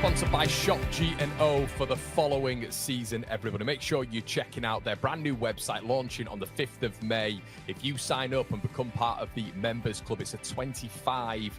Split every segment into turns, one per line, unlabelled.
sponsored by Shop G&O for the following season, everybody. Make sure you're checking out their brand new website launching on the 5th of May. If you sign up and become part of the members club, it's a £25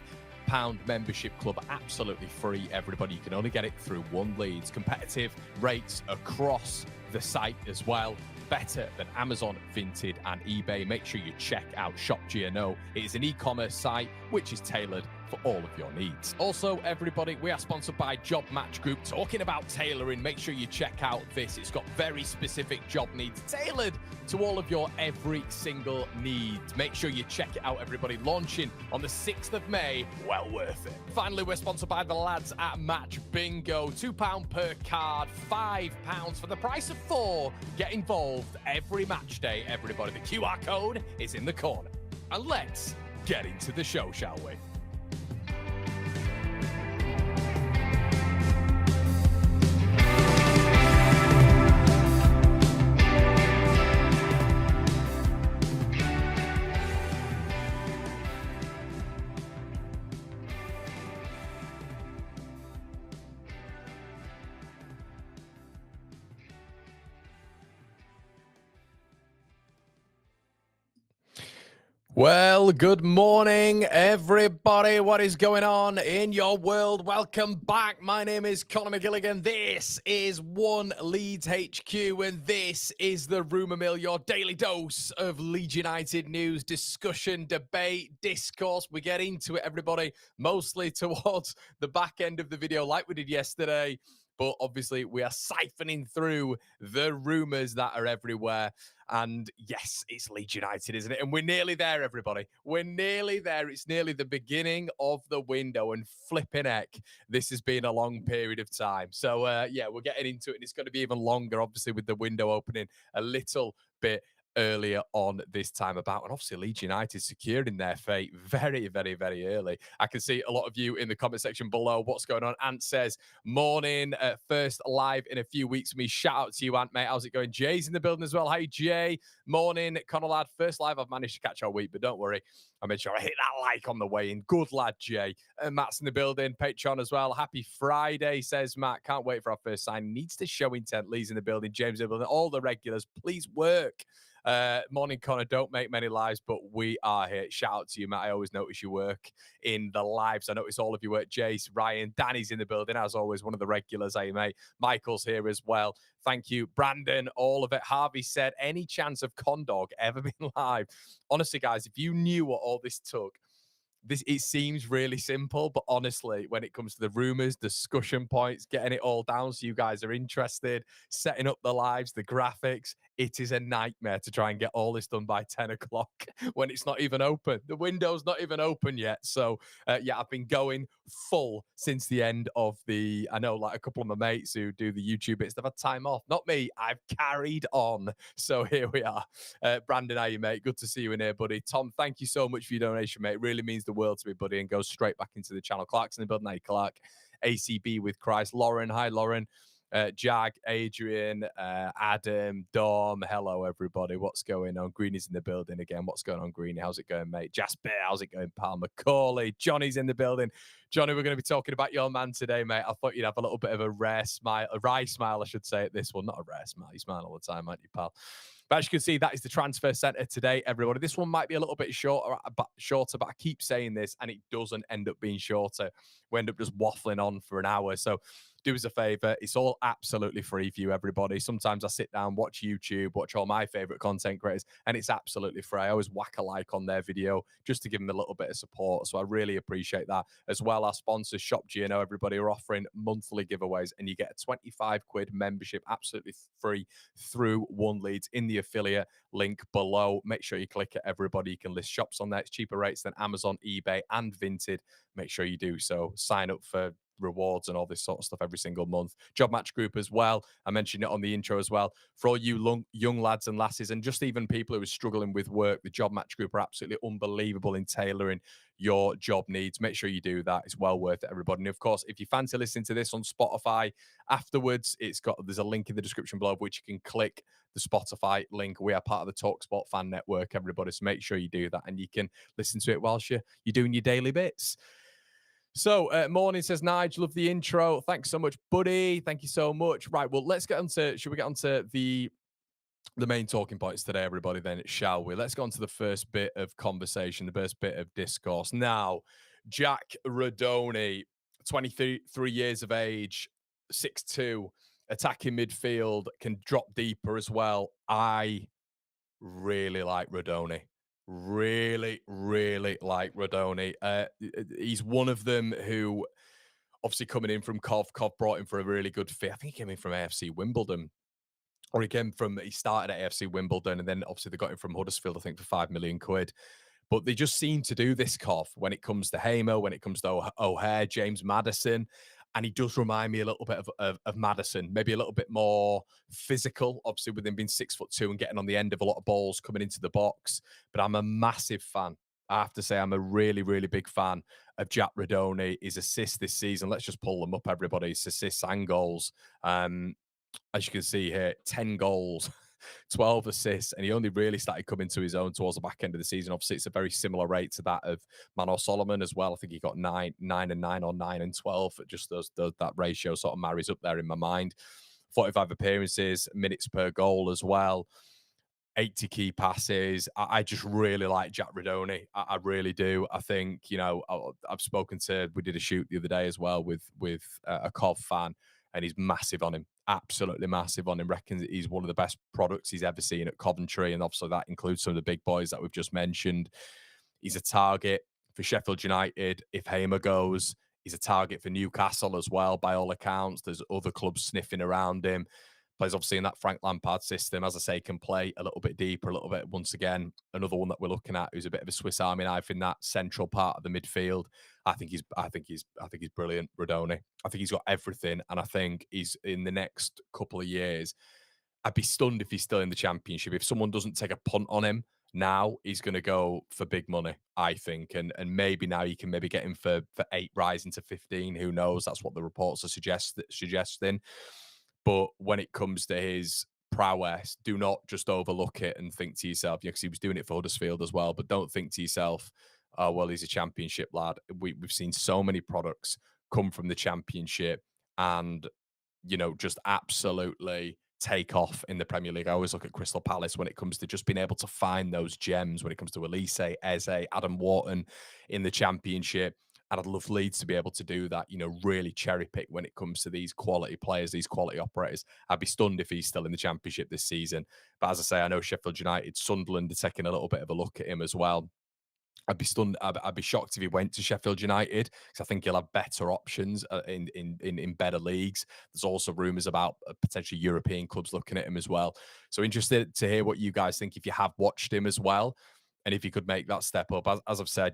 membership club, absolutely free, everybody. You can only get it through one Leeds. Competitive rates across the site as well. Better than Amazon, Vinted, and eBay. Make sure you check out Shop G&O. It is an e-commerce site which is tailored for all of your needs. Also, everybody, we are sponsored by Job Match Group. Talking about tailoring, make sure you check out this. It's got very specific job needs tailored to all of your every single need. Make sure you check it out, everybody. Launching on the 6th of May. Well worth it. Finally, we're sponsored by the lads at Match Bingo. £2 per card, £5 for the price of 4. Get involved every match day, everybody. The QR code is in the corner. And let's get into the show, shall we? Well, good morning, everybody. What is going on in your world? Welcome back. My name is Conor McGilligan. This is One Leeds HQ, and this is the Rumour Mill, your daily dose of Leeds United news, discussion, debate, discourse. We get into it, everybody, mostly towards the back end of the video like we did yesterday. But obviously, we are siphoning through the rumours that are everywhere. And yes, it's Leeds United, isn't it? And we're nearly there, everybody. We're nearly there. It's nearly the beginning of the window. And flipping heck, this has been a long period of time. So, yeah, we're getting into it. And it's going to be even longer, obviously, with the window opening a little bit earlier on this time about. And obviously Leeds United securing their fate very, very, very early. I can see a lot of you in the comment section below. What's going on? Ant says, morning, first live in a few weeks for me. Shout out to you, Ant, mate. How's it going? Jay's in the building as well. Hey, Jay. Morning, Conor lad. First live I've managed to catch all week, but don't worry. I made sure I hit that like on the way in. Good lad, Jay. Matt's in the building. Patreon as well. Happy Friday, says Matt. Can't wait for our first sign. Needs to show intent. Lee's in the building. James in the building. All the regulars, please work. Morning, Connor. Don't make many lives, but we are here. Shout out to you, Matt. I always notice your work in the lives. I notice all of your work. Jace, Ryan, Danny's in the building, as always, one of the regulars, mate. Michael's here as well. Thank you. Brandon, all of it. Harvey said, any chance of Condog ever been live? Honestly, guys, if you knew what all this took, it seems really simple, but honestly, when it comes to the rumors, discussion points, getting it all down so you guys are interested, setting up the lives, the graphics, it is a nightmare to try and get all this done by 10 o'clock when it's not even open. The window's not even open yet. So, yeah, I've been going full since the end of I know like a couple of my mates who do the YouTube bits, they've had time off. Not me. I've carried on. So here we are. Brandon, how are you, mate? Good to see you in here, buddy. Tom, thank you so much for your donation, mate. It really means the world to me, buddy, and goes straight back into the channel. Clark's in the building. Hey, Clark. ACB with Christ. Lauren. Hi, Lauren. Jag, Adrian, Adam, Dom, hello everybody. What's going on? Greeny's in the building again. What's going on, Greeny? How's it going, mate? Jasper, how's it going, pal? Macaulay, Johnny's in the building. Johnny, we're going to be talking about your man today, mate. I thought you'd have a little bit of a wry smile, I should say, at this one. Not a rare smile. You smile all the time, aren't you, pal? But as you can see, that is the transfer centre today, everybody. This one might be a little bit shorter, but I keep saying this, and it doesn't end up being shorter. We end up just waffling on for an hour. So do us a favour. It's all absolutely free for you, everybody. Sometimes I sit down, watch YouTube, watch all my favourite content creators, and it's absolutely free. I always whack a like on their video just to give them a little bit of support. So I really appreciate that. As well, our sponsors, Shop G&O, everybody, are offering monthly giveaways, and you get a 25 quid membership absolutely free through One Leeds in the affiliate link below. Make sure you click it, everybody. You can list shops on there. It's cheaper rates than Amazon, eBay, and Vinted. Make sure you do so. Sign up for rewards and all this sort of stuff every single month. Job Match Group as well. I mentioned it on the intro as well. For all you young lads and lasses, and just even people who are struggling with work, the Job Match Group are absolutely unbelievable in tailoring your job needs. Make sure you do that. It's well worth it, everybody. And of course, if you fancy listening to this on Spotify afterwards, there's a link in the description below which you can click the Spotify link. We are part of the TalkSport fan network, everybody. So make sure you do that, and you can listen to it whilst you're doing your daily bits. So, morning says Nigel, love the intro. Thanks so much, buddy. Thank you so much. Right, well, let's get on to, should we get on to the main talking points today, everybody, then, shall we? Let's go on to the first bit of conversation, the first bit of discourse. Now, Jack Rudoni, 23 years of age, 6'2", attacking midfield, can drop deeper as well. I really like Rudoni. Really, really like Rudoni. He's one of them who, obviously coming in from Cov brought him for a really good fit. I think he came in from AFC Wimbledon, or he started at AFC Wimbledon, and then obviously they got him from Huddersfield, I think, for 5 million quid. But they just seem to do this, Cov, when it comes to Hamer, when it comes to O'Hare, James Maddison. And he does remind me a little bit of Maddison, maybe a little bit more physical, obviously, with him being 6'2" and getting on the end of a lot of balls coming into the box. But I'm a massive fan. I have to say, I'm a really, really big fan of Jack Rudoni. His assists this season, let's just pull them up, everybody. His assists and goals. As you can see here, 10 goals, 12 assists, and he only really started coming to his own towards the back end of the season. Obviously, it's a very similar rate to that of Manor Solomon as well. I think he got 9 and 9 or 9 and 12. Just that ratio sort of marries up there in my mind. 45 appearances, minutes per goal as well. 80 key passes. I just really like Jack Rudoni. I really do. I think, I've spoken to, we did a shoot the other day as well with a Cov fan, and he's massive on him. Absolutely massive on him. Reckons he's one of the best products he's ever seen at Coventry. And obviously that includes some of the big boys that we've just mentioned. He's a target for Sheffield United if Hamer goes. He's a target for Newcastle as well, by all accounts. There's other clubs sniffing around him. Plays obviously in that Frank Lampard system. As I say, can play a little bit deeper, a little bit. Once again, another one that we're looking at who's a bit of a Swiss Army knife in that central part of the midfield. I think he's brilliant, Rudoni. I think he's got everything, and I think he's in the next couple of years. I'd be stunned if he's still in the Championship. If someone doesn't take a punt on him now, he's going to go for big money, I think. And maybe now you can maybe get him for 8, rising to 15. Who knows? That's what the reports are suggesting. But when it comes to his prowess, do not just overlook it and think to yourself, because he was doing it for Huddersfield as well, but don't think to yourself, oh, well, he's a Championship lad. We've seen so many products come from the Championship and, just absolutely take off in the Premier League. I always look at Crystal Palace when it comes to just being able to find those gems, when it comes to Elise, Eze, Adam Wharton in the Championship. And I'd love Leeds to be able to do that, really cherry pick when it comes to these quality players, these quality operators. I'd be stunned if he's still in the Championship this season. But as I say, I know Sheffield United, Sunderland are taking a little bit of a look at him as well. I'd be stunned. I'd be shocked if he went to Sheffield United, because I think he'll have better options in better leagues. There's also rumours about potentially European clubs looking at him as well. So interested to hear what you guys think, if you have watched him as well, and if he could make that step up. As I've said,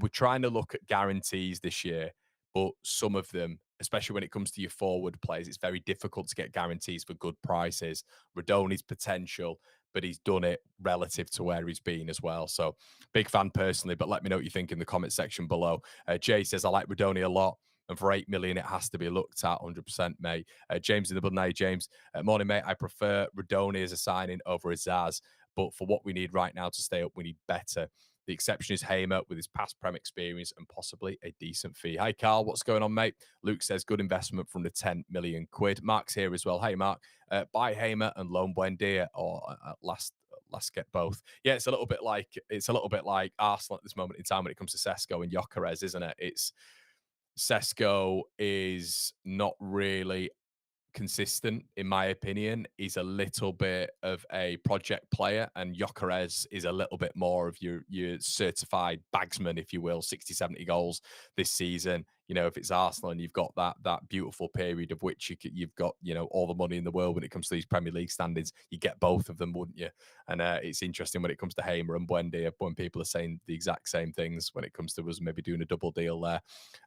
we're trying to look at guarantees this year, but some of them, especially when it comes to your forward players, it's very difficult to get guarantees for good prices. Rudoni's potential, but he's done it relative to where he's been as well. So big fan personally, but let me know what you think in the comment section below. Jay says, I like Rudoni a lot, and for 8 million, it has to be looked at 100%, mate. James in the building. James, morning, mate. I prefer Rudoni as a signing over Azaz, but for what we need right now to stay up, we need better. The exception is Hamer with his past Prem experience and possibly a decent fee. Hi, Carl. What's going on, mate? Luke says, good investment from the 10 million quid. Mark's here as well. Hey, Mark. Buy Hamer and loan Buendia, or last get both. Yeah, it's a little bit like Arsenal at this moment in time when it comes to Sesko and Gyökeres, isn't it? It's Sesko is not really consistent, in my opinion. He's a little bit of a project player, and Gyökeres is a little bit more of your certified bagsman, if you will. 60, 70 goals this season. If it's Arsenal and you've got that beautiful period of which you've got, all the money in the world when it comes to these Premier League standings, you get both of them, wouldn't you? And it's interesting when it comes to Hamer and Buendia, when people are saying the exact same things when it comes to us maybe doing a double deal there.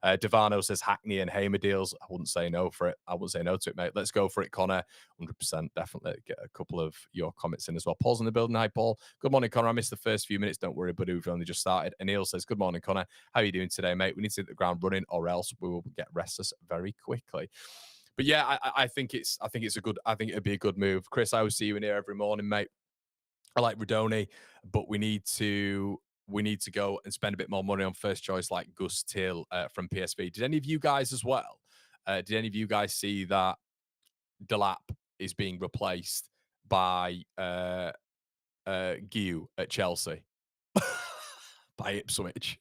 Devano says Hackney and Hamer deals. I wouldn't say no for it. I wouldn't say no to it, mate. Let's go for it, Connor. 100%. Definitely get a couple of your comments in as well. Paul's in the building. Hi, Paul. Good morning, Connor. I missed the first few minutes. Don't worry, buddy. We've only just started. And Neil says, good morning, Connor. How are you doing today, mate? We need to hit the ground running, or else we will get restless very quickly. But yeah, I think it'd be a good move. Chris, I will see you in here every morning, mate. I like Rudoni, but we need to we need to go and spend a bit more money on first choice like Gus Till from PSV. Did any of you guys as well? Did any of you guys see that Delap is being replaced by Guiu at Chelsea by Ipswich?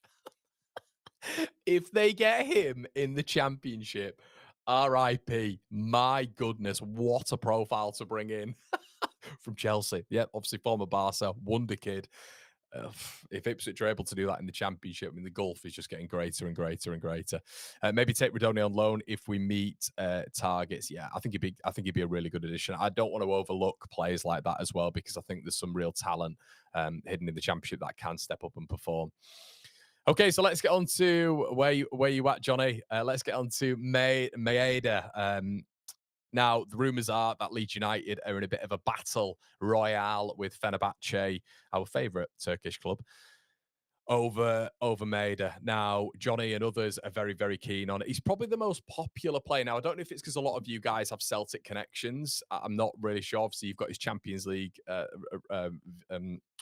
If they get him in the Championship, RIP, my goodness, what a profile to bring in from Chelsea. Yeah, obviously former Barca, wonder kid. If Ipswich are able to do that in the Championship, I mean, the gulf is just getting greater and greater and greater. Maybe take Rudoni on loan if we meet targets. Yeah, I think he'd be a really good addition. I don't want to overlook players like that as well because I think there's some real talent hidden in the Championship that can step up and perform. Okay, so let's get on to where you at, Johnny. Let's get on to Maeda. Now, the rumours are that Leeds United are in a bit of a battle royale with Fenerbahce, our favourite Turkish club, over Maeda. Now, Johnny and others are very, very keen on it. He's probably the most popular player. Now, I don't know if it's because a lot of you guys have Celtic connections. I'm not really sure. Obviously, you've got his Champions League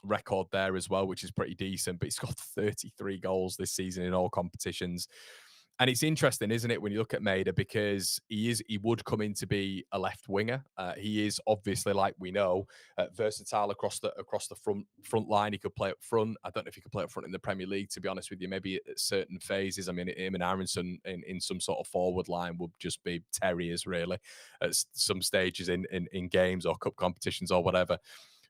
record there as well, which is pretty decent, but he's got 33 goals this season in all competitions. And it's interesting, isn't it, when you look at Maeda, because he would come in to be a left winger. He is obviously, like we know, versatile across the front line. He could play up front. I don't know if he could play up front in the Premier League, to be honest with you. Maybe at certain phases. I mean, him and Aronson in some sort of forward line would just be terriers, really, at some stages in games or cup competitions or whatever.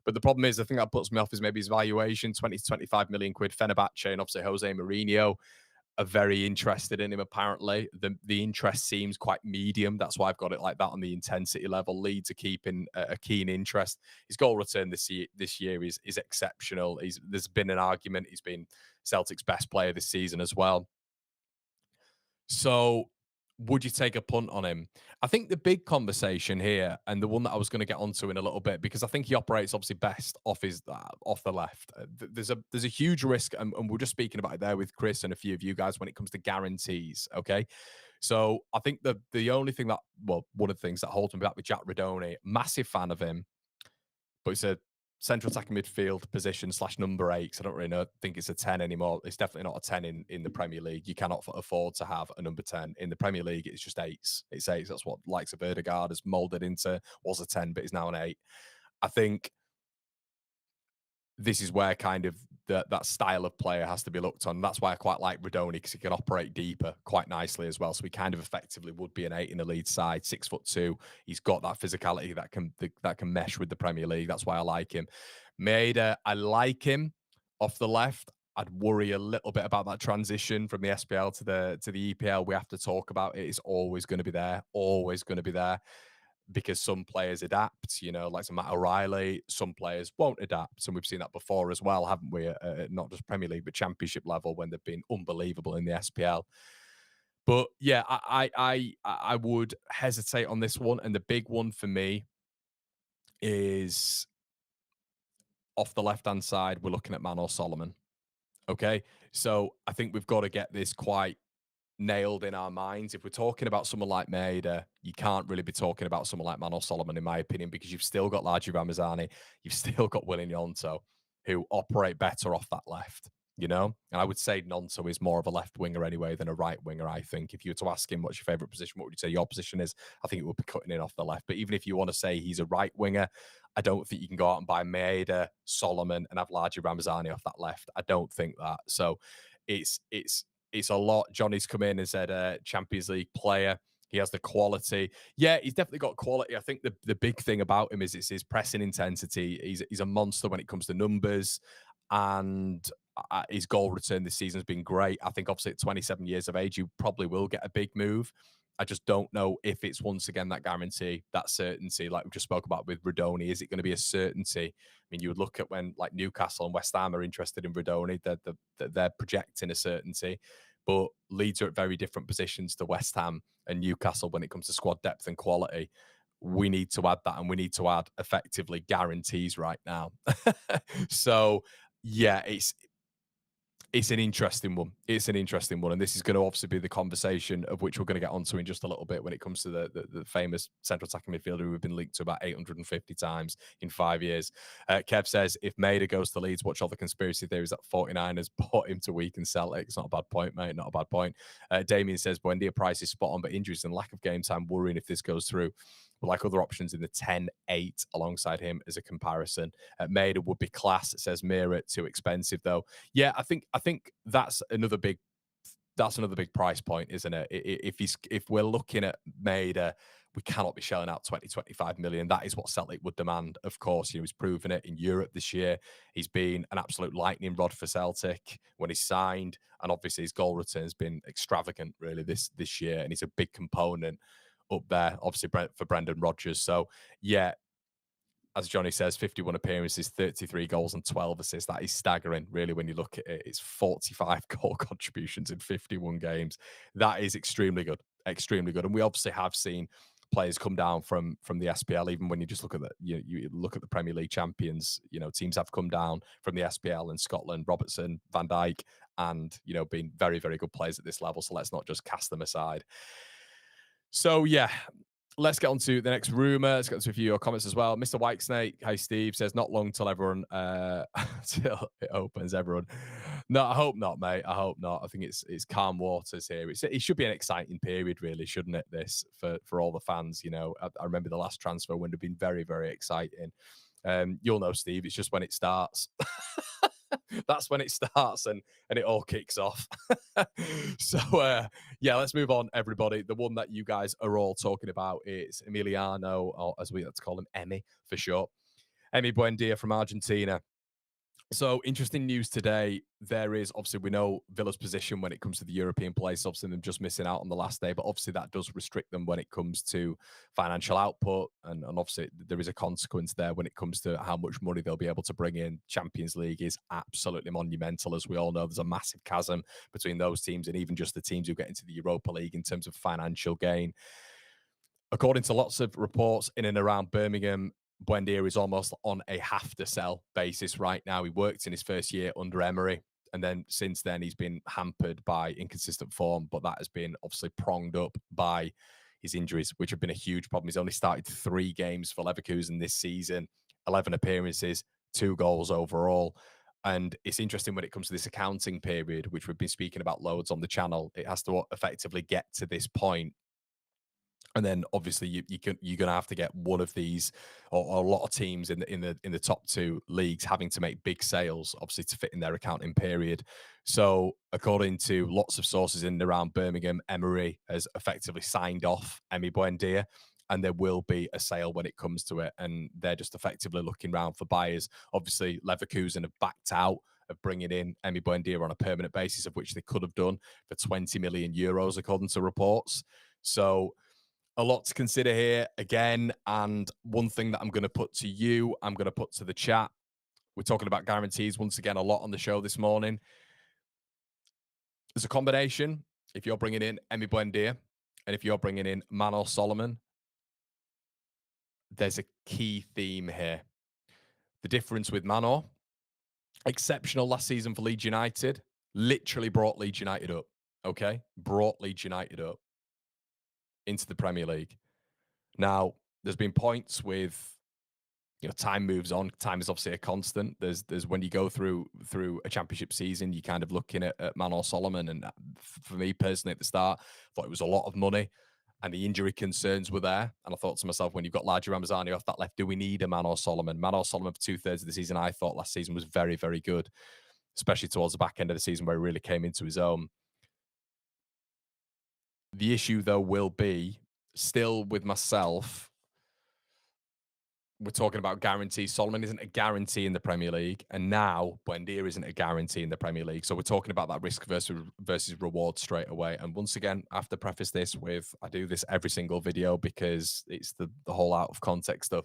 But the problem is, the thing that puts me off is maybe his valuation, 20 to 25 million quid. Fenerbahce and obviously Jose Mourinho are very interested in him, apparently. The interest seems quite medium. That's why I've got it like that on the intensity level. Leeds are keeping a keen interest. His goal return this year is exceptional. There's been an argument. He's been Celtic's best player this season as well. So would you take a punt on him? I think the big conversation here, and the one that I was going to get onto in a little bit, because I think he operates obviously best off the left. There's a huge risk, and we're just speaking about it there with Chris and a few of you guys when it comes to guarantees. Okay, so I think the only thing one of the things that holds me back with Jack Rudoni, massive fan of him, but he's a central attacking midfield position / number 8. So I don't really think it's a 10 anymore. It's definitely not a 10 in the Premier League. You cannot afford to have a number 10 in the Premier League. It's just 8s. It's 8s. That's what likes of Erdegaard has molded into. Was a 10, but is now an 8. I think this is where kind of that style of player has to be looked on. That's why I quite like Rudoni, because he can operate deeper quite nicely as well. So he kind of effectively would be an 8 in the Leeds side, 6'2". He's got that physicality that can mesh with the Premier League. That's why I like him. Maeda, I like him off the left. I'd worry a little bit about that transition from the SPL to the EPL. We have to talk about it. It's always going to be there. Always going to be there. Because some players adapt, like Matt O'Reilly, some players won't adapt. And we've seen that before as well, haven't we? Not just Premier League, but Championship level when they've been unbelievable in the SPL. But yeah, I would hesitate on this one. And the big one for me is off the left-hand side, we're looking at Manor Solomon. Okay. So I think we've got to get this quite nailed in our minds. If we're talking about someone like Maeda, you can't really be talking about someone like Manor Solomon, in my opinion, because you've still got Largi Ramazani, you've still got Willian Gnonto, who operate better off that left, And I would say Gnonto is more of a left winger anyway than a right winger, I think. If you were to ask him what's your favourite position, what would you say your position is? I think it would be cutting in off the left. But even if you want to say he's a right winger, I don't think you can go out and buy Maeda, Solomon, and have Largi Ramazani off that left. I don't think that. So it's a lot. Johnny's come in and said Champions League player. He has the quality. Yeah, he's definitely got quality. I think the big thing about him is it's his pressing intensity. He's a monster when it comes to numbers, and his goal return this season has been great. I think obviously at 27 years of age, you probably will get a big move. I just don't know if it's once again that guarantee, that certainty, like we just spoke about with Rudoni. Is it going to be a certainty? I mean, you would look at when like Newcastle and West Ham are interested in Rudoni, they're projecting a certainty. But Leeds are at very different positions to West Ham and Newcastle when it comes to squad depth and quality. We need to add that, and we need to add effectively guarantees right now. So, yeah, It's an interesting one. It's an interesting one. And this is going to obviously be the conversation of which we're going to get onto in just a little bit when it comes to the famous central attacking midfielder who we've been linked to about 850 times in 5 years. Kev says, if Maeda goes to Leeds, watch all the conspiracy theories that 49ers bought him to weaken Celtic. It's not a bad point, mate. Not a bad point. Damien says, Buendia price is spot on, but injuries and lack of game time worrying if this goes through. But like other options in the 10-8 alongside him as a comparison. Maeda would be class, says Mira, too expensive though. Yeah, I think that's another big price point, isn't it? If we're looking at Maeda, we cannot be shelling out 20-25 million. That is what Celtic would demand. Of course, he's proven it in Europe this year. He's been an absolute lightning rod for Celtic when he's signed, and obviously his goal return has been extravagant really this year, and he's a big component up there, obviously for Brendan Rodgers. So yeah, as Johnny says, 51 appearances, 33 goals and 12 assists. That is staggering, really, when you look at it. It's 45 goal contributions in 51 games. That is extremely good, extremely good. And we obviously have seen players come down from the SPL. Even when you just look at you look at the Premier League champions, teams have come down from the SPL in Scotland, Robertson, Van Dijk, and been very, very good players at this level. So let's not just cast them aside. So yeah, let's get on to the next rumor. Let's get to a few of your comments as well. Mr. Whitesnake, hi Steve, says not long till everyone till it opens. Everyone, no, I hope not, mate. I hope not. I think it's calm waters here. It should be an exciting period, really, shouldn't it? This for all the fans. I remember the last transfer window being very, very exciting. You'll know, Steve. It's just when it starts. That's when it starts and it all kicks off. So yeah, let's move on, everybody. The one that you guys are all talking about is Emiliano, or as we like to call him, Emi for short. Emi Buendia from Argentina. So interesting news today. There is, obviously, we know Villa's position when it comes to the European place. Obviously, them just missing out on the last day, but obviously that does restrict them when it comes to financial output. And obviously there is a consequence there when it comes to how much money they'll be able to bring in. Champions League is absolutely monumental. As we all know, there's a massive chasm between those teams and even just the teams who get into the Europa League in terms of financial gain. According to lots of reports in and around Birmingham, Buendia is almost on a have to sell basis right now. He worked in his first year under Emery, and then since then he's been hampered by inconsistent form, but that has been obviously pronged up by his injuries, which have been a huge problem. He's only started 3 games for Leverkusen this season, 11 appearances, 2 goals overall. And it's interesting when it comes to this accounting period, which we've been speaking about loads on the channel. It has to effectively get to this point. And then obviously you're going to have to get one of these, or a lot of teams in the top 2 leagues having to make big sales, obviously, to fit in their accounting period. So according to lots of sources in and around Birmingham, Emery has effectively signed off Emi Buendia, and there will be a sale when it comes to it. And they're just effectively looking around for buyers. Obviously, Leverkusen have backed out of bringing in Emi Buendia on a permanent basis, of which they could have done for 20 million euros, according to reports. So a lot to consider here again. And one thing that I'm going to put to you, I'm going to put to the chat. We're talking about guarantees once again a lot on the show this morning. There's a combination. If you're bringing in Emi Buendia and if you're bringing in Manor Solomon, there's a key theme here. The difference with Manor, exceptional last season for Leeds United, literally brought Leeds United up. Okay? Brought Leeds United up into the Premier League. Now, there's been points with, time moves on. Time is obviously a constant. There's when you go through a championship season, you're kind of looking at Manor Solomon. And for me personally at the start, I thought it was a lot of money and the injury concerns were there. And I thought to myself, when you've got Larger Ramazani off that left, do we need a Manor Solomon? Manor Solomon for 2/3 of the season, I thought last season was very, very good, especially towards the back end of the season where he really came into his own. The issue, though, will be still with myself. We're talking about guarantees. Solomon isn't a guarantee in the Premier League, and now Buendia isn't a guarantee in the Premier League. So we're talking about that risk versus reward straight away. And once again, I have to preface this with, I do this every single video because it's the whole out of context stuff.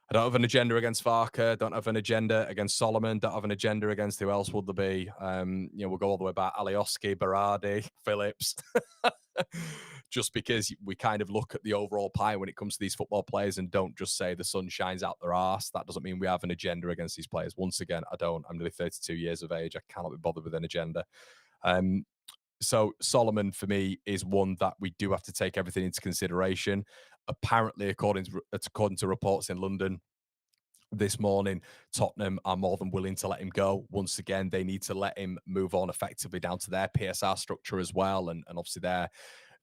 I don't have an agenda against Farker, don't have an agenda against Solomon, don't have an agenda against who else would there be. We'll go all the way back, Alioski, Berardi, Phillips. Just because we kind of look at the overall pie when it comes to these football players and don't just say the sun shines out their arse. That doesn't mean we have an agenda against these players. Once again, I don't. I'm nearly 32 years of age. I cannot be bothered with an agenda. Um, so Solomon for me is one that we do have to take everything into consideration. Apparently, according to reports in London this morning, Tottenham are more than willing to let him go. Once again, they need to let him move on effectively down to their PSR structure as well, and obviously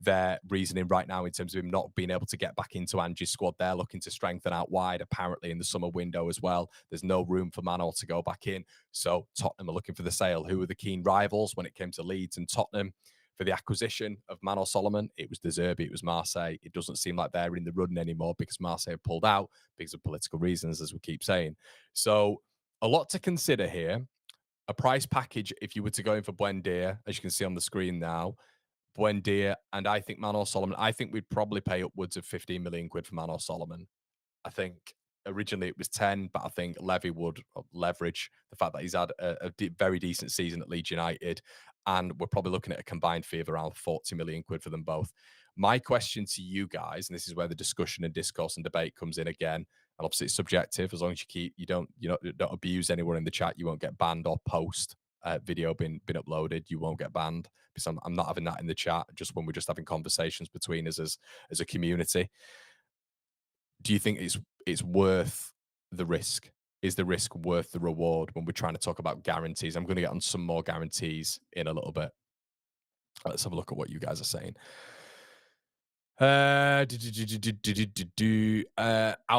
their reasoning right now in terms of him not being able to get back into Angie's squad. They're looking to strengthen out wide, apparently, in the summer window as well. There's no room for Manor to go back in. So Tottenham are looking for the sale. Who are the keen rivals when it came to Leeds and Tottenham? For the acquisition of Manor Solomon, it was De Zerbi, it was Marseille. It doesn't seem like they're in the running anymore because Marseille have pulled out because of political reasons, as we keep saying. So a lot to consider here. A price package, if you were to go in for Buendia, as you can see on the screen now, Buendia, and I think Manor Solomon, I think we'd probably pay upwards of 15 million quid for Manor Solomon. I think originally it was 10, but I think Levy would leverage the fact that he's had a very decent season at Leeds United. And we're probably looking at a combined fee of around 40 million quid for them both. My question to you guys, and this is where the discussion and discourse and debate comes in again, and obviously it's subjective. As long as you don't abuse anyone in the chat, you won't get banned or post video been uploaded, you won't get banned because I'm not having that in the chat. Just when we're just having conversations between us as a community. Do you think it's worth the risk? Is the risk worth the reward when we're trying to talk about guarantees? I'm going to get on some more guarantees in a little bit. Let's have a look at what you guys are saying. Our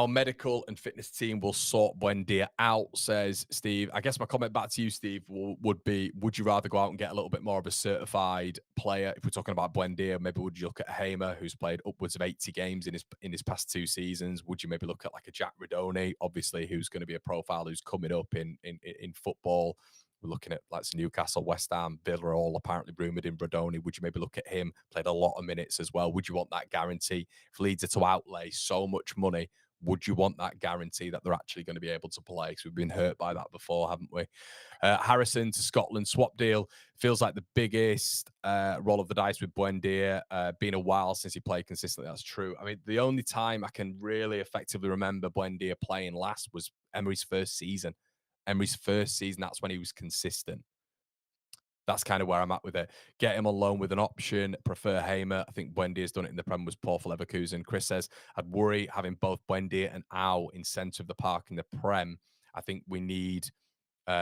medical and fitness team will sort Buendia out, says Steve. I guess my comment back to you, Steve, would be: would you rather go out and get a little bit more of a certified player? If we're talking about Buendia, maybe would you look at Hamer, who's played upwards of 80 games in his past 2 seasons? Would you maybe look at like a Jack Rudoni, obviously, who's going to be a profile who's coming up in football? We're looking at like Newcastle, West Ham, Villa are all apparently rumoured in Rudoni. Would you maybe look at him? Played a lot of minutes as well. Would you want that guarantee? If Leeds are to outlay so much money, would you want that guarantee that they're actually going to be able to play? Because we've been hurt by that before, haven't we? Harrison to Scotland swap deal feels like the biggest roll of the dice with Buendia. Been a while since he played consistently. That's true. I mean, the only time I can really effectively remember Buendia playing last was Emery's first season. That's when he was consistent. That's kind of where I'm at with it. Get him on loan with an option. Prefer Hamer. I think Buendia's done it in the Prem, was poor for Leverkusen. Chris says, I'd worry having both Buendia and Au in centre of the park in the Prem. I think we need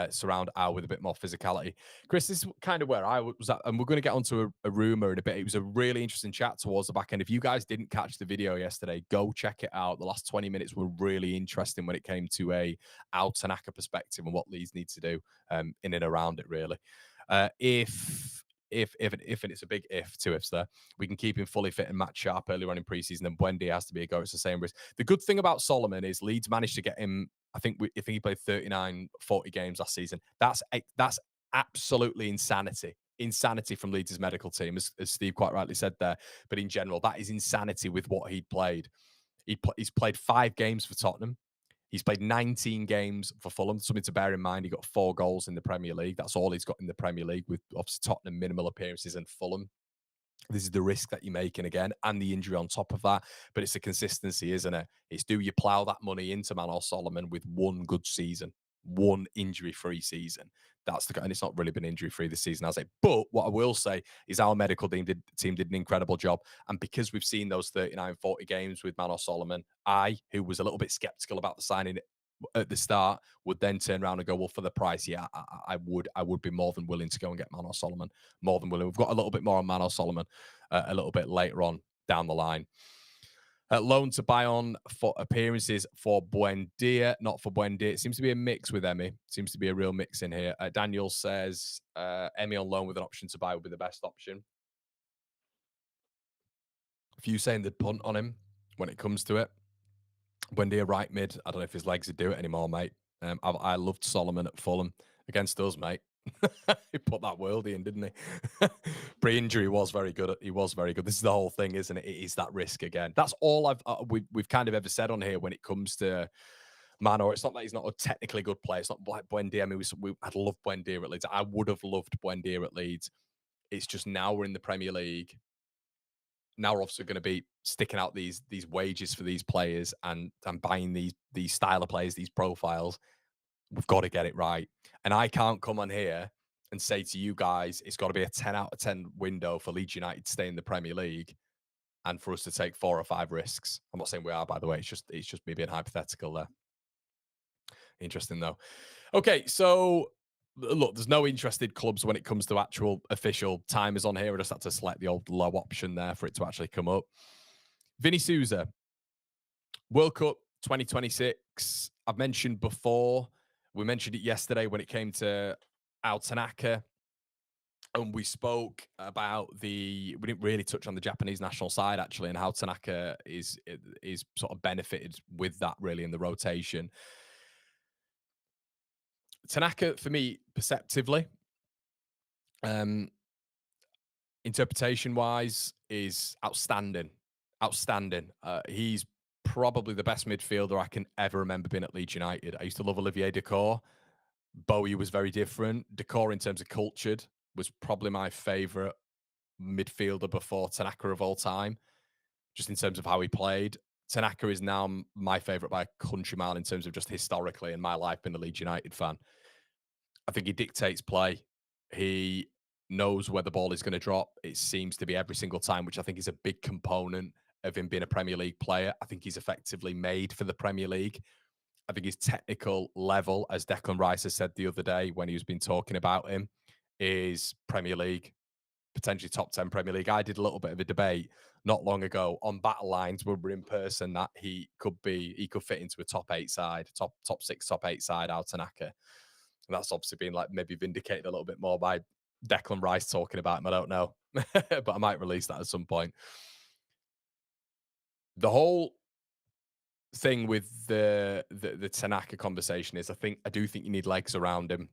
surround Au with a bit more physicality. Chris, this is kind of where I was at, and we're going to get onto a rumour in a bit. It was a really interesting chat towards the back end. If you guys didn't catch the video yesterday, go check it out. The last 20 minutes were really interesting when it came to a Au Tanaka perspective and what Leeds need to do in and around it, really. If and it's a big if, 2 ifs there, we can keep him fully fit and match sharp earlier on in preseason, then Buendia has to be a go. It's the same risk. The good thing about Solomon is Leeds managed to get him, I think he played 39, 40 games last season. That's absolutely insanity from Leeds' medical team, as Steve quite rightly said there. But in general, that is insanity with what he'd played. He's played 5 games for Tottenham. He's played 19 games for Fulham. Something to bear in mind, he got 4 goals in the Premier League. That's all he's got in the Premier League, with obviously Tottenham minimal appearances and Fulham. This is the risk that you're making again, and the injury on top of that. But it's a consistency, isn't it? It's, do you plough that money into Manor Solomon with one good season, one injury-free season? That's and it's not really been injury-free this season, has it? But what I will say is our medical team did an incredible job. And because we've seen those 39, 40 games with Manor Solomon, who was a little bit skeptical about the signing at the start, would then turn around and go, well, for the price, yeah, I would be more than willing to go and get Manor Solomon. More than willing. We've got a little bit more on Manor Solomon a little bit later on down the line. Loan to buy on for appearances for Buendia, not for Buendia. It seems to be a mix with Emmy. Seems to be a real mix in here. Daniel says Emmy on loan with an option to buy would be the best option. If you saying they'd punt on him when it comes to it. Buendia right mid. I don't know if his legs would do it anymore, mate. I loved Solomon at Fulham against us, mate. He put that worldie in, didn't he? Pre-injury was very good. He was very good. This is the whole thing, isn't it? It is that risk again. That's all we've kind of ever said on here when it comes to Manor. It's not that he's not a technically good player. It's not like Buendia. I mean, I'd love Buendia at Leeds. I would have loved Buendia at Leeds. It's just now we're in the Premier League. now we're obviously going to be sticking out these wages for these players and buying these style of players, these profiles. We've got to get it right. And I can't come on here and say to you guys, it's got to be a 10 out of 10 window for Leeds United to stay in the Premier League and for us to take 4 or 5 risks. I'm not saying we are, by the way. It's just me being hypothetical there. Interesting though. Okay, so look, there's no interested clubs when it comes to actual official timers on here. I just had to select the old low option there for it to actually come up. Vinny Souza, World Cup 2026. I've mentioned before, we mentioned it yesterday when it came to Tanaka, and we spoke about we didn't really touch on the Japanese national side actually, and how Tanaka is sort of benefited with that really in the rotation. Tanaka, for me, perceptively, um, interpretation wise, is outstanding. Outstanding. He's probably the best midfielder I can ever remember being at Leeds United. I used to love Olivier Dacour. Bowie was very different. Dacour, in terms of cultured, was probably my favourite midfielder before Tanaka of all time, just in terms of how he played. Tanaka is now my favourite by a country mile in terms of just historically in my life being a Leeds United fan. I think he dictates play. He knows where the ball is going to drop. It seems to be every single time, which I think is a big component of him being a Premier League player. I think he's effectively made for the Premier League. I think his technical level, as Declan Rice has said the other day when he was been talking about him, is Premier League, potentially top 10 Premier League. I did a little bit of a debate not long ago on battle lines when we were in person that he could fit into a top 8 side, top 6, top 8 side, Tanaka. And that's obviously been like maybe vindicated a little bit more by Declan Rice talking about him. I don't know, but I might release that at some point. The whole thing with the Tanaka conversation is I do think you need legs around him.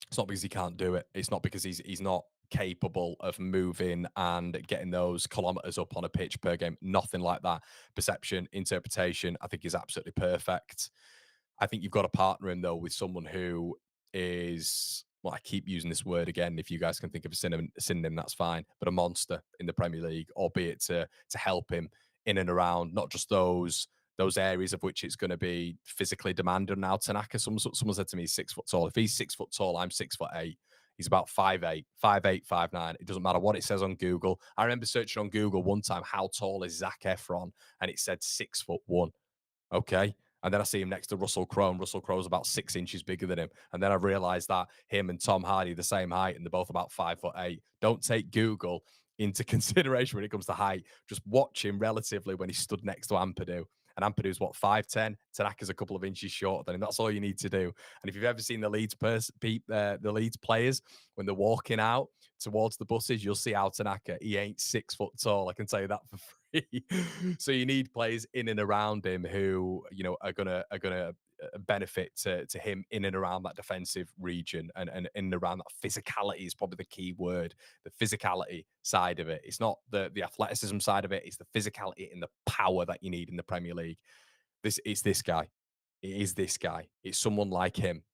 It's not because he can't do it. It's not because he's not capable of moving and getting those kilometers up on a pitch per game. Nothing like that. Perception, interpretation, I think is absolutely perfect. I think you've got to partner him though with someone who is, well, I keep using this word again. If you guys can think of a synonym, that's fine. But a monster in the Premier League, albeit to help him in and around not just those areas of which it's going to be physically demanding. Now Tanaka, someone said to me, he's 6 foot tall. If he's 6 foot tall, I'm 6'8". He's about 5'8", 5'8", 5'9". It doesn't matter what it says on Google. I remember searching on Google one time, how tall is Zac Efron? And it said 6'1". Okay. And then I see him next to Russell Crowe, and Russell Crowe's about 6 inches bigger than him. And then I realized that him and Tom Hardy are the same height, and they're both about 5'8". Don't take Google into consideration when it comes to height. Just watch him relatively when he stood next to Ampadu. And Ampadu's what, 5'10"? Tanaka's a couple of inches shorter than him. That's all you need to do. And if you've ever seen the Leeds players when they're walking out towards the buses, you'll see how Tanaka, he ain't 6 foot tall. I can tell you that for free. So you need players in and around him who, are gonna benefit to him in and around that defensive region, and in and around that physicality is probably the key word. The physicality side of it. It's not the athleticism side of it. It's the physicality and the power that you need in the Premier League. This guy. It is this guy. It's someone like him.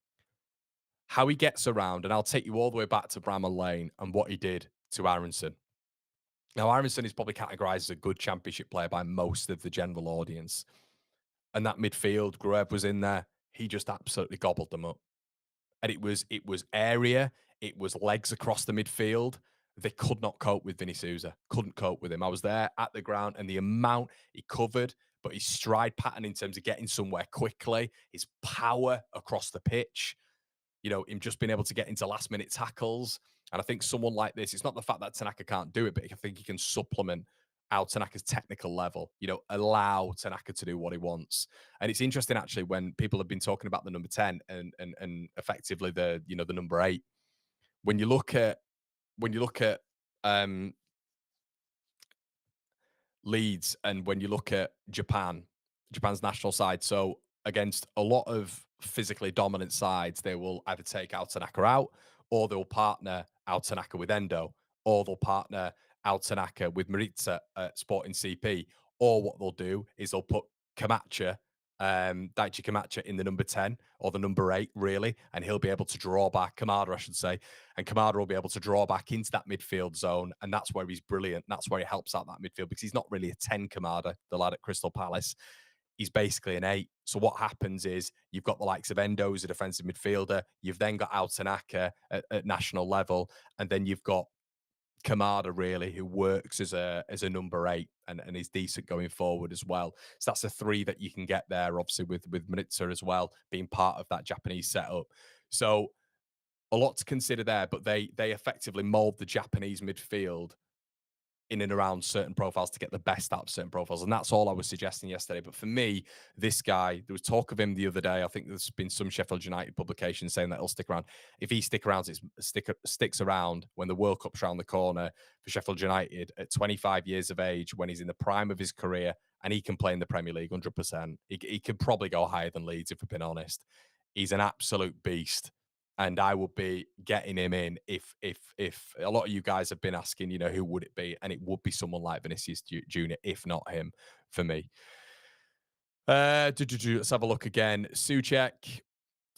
How he gets around, and I'll take you all the way back to Bramall Lane and what he did to Aronson. Now, Aronson is probably categorized as a good championship player by most of the general audience. And that midfield, Grueb was in there. He just absolutely gobbled them up. And it was area, it was legs across the midfield. They could not cope with Vinny Souza. Couldn't cope with him. I was there at the ground, and the amount he covered, but his stride pattern in terms of getting somewhere quickly, his power across the pitch, him just being able to get into last minute tackles. And I think someone like this, it's not the fact that Tanaka can't do it, but I think he can supplement Tanaka's technical level, allow Tanaka to do what he wants. And it's interesting actually when people have been talking about the number 10 and effectively the number 8. When you look at um Leeds, and when you look at Japan's national side, so against a lot of physically dominant sides, they will either take Tanaka out, or they'll partner Tanaka with Endo, or they'll partner Tanaka with Maritza at Sporting CP, or what they'll do is they'll put Camacha Daichi Camacho in the number 10 or the number 8, really, and he'll be able to draw back, Kamada, I should say, and Kamada will be able to draw back into that midfield zone, and that's where he's brilliant. That's where he helps out that midfield because he's not really a 10, Kamada, the lad at Crystal Palace. He's basically an 8. So what happens is you've got the likes of Endo as a defensive midfielder, you've then got Tanaka at national level, and then you've got Kamada, really, who works as a number 8 and is decent going forward as well. So that's a 3 that you can get there, obviously with Manitsa as well being part of that Japanese setup. So a lot to consider there, but they effectively mold the Japanese midfield in and around certain profiles to get the best out of certain profiles. And that's all I was suggesting yesterday. But for me, this guy, there was talk of him the other day. I think there's been some Sheffield United publication saying that he'll stick around. If he sticks around when the World Cup's around the corner for Sheffield United at 25 years of age, when he's in the prime of his career and he can play in the Premier League 100%, he could probably go higher than Leeds, if we've been honest. He's an absolute beast. And I would be getting him in if a lot of you guys have been asking, who would it be? And it would be someone like Vinicius Jr., if not him, for me. Let's have a look again. Soucek.